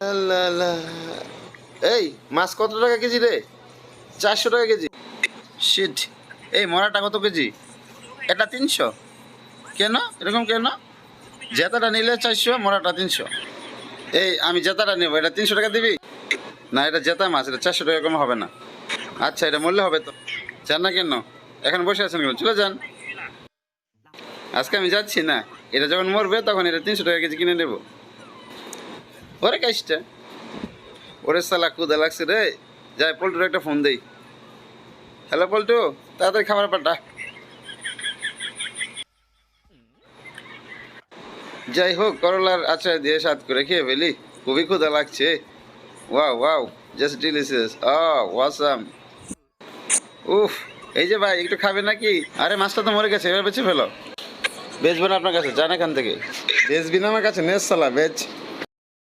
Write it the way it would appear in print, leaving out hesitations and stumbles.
লা লা। এই মাছ কত টাকা কেজি রে? 400 টাকা কেজি। শিট। এই মরাটা কত কেজি? এটা 300। কেন এরকম কেন? জেতাটা নিলে 400, মরাটা 300। এই আমি জেতাটা নেবো, এটা 300 টাকা দিবি? না, এটা জেতা মাছ, এটা 400 টাকা কম হবে না। আচ্ছা, এটা মূল্য হবে তো। যান না কেন? এখন বসে আছেন কেন? চলে যান। আজকে আমি যাচ্ছি না। এটা যখন মরবে তখন এটা 300 টাকা কেজি কিনে নেব। ওরে কাজটা, ওরে সালা কুদা লাগছে রে। যাই পল্টুর একটা ফোন দেই। হ্যালো পল্টু, তাড়াতাড়ি খাবার পাঠা। যাই হোক, করলার আচার দিয়ে স্বাদ করে খেয়ে ফেলি। খুবই ক্ষুধা লাগছে। Wow wow, just delicious. Awesome. উফ। এই যে ভাই, একটু খাবে নাকি? আরে মাছটা তো মরে গেছে, এবার বেঁচে ফেলো। বেচবো না আপনার কাছে, যান এখান থেকে। বেচবি না আমার কাছে, নেস সালা বেচ।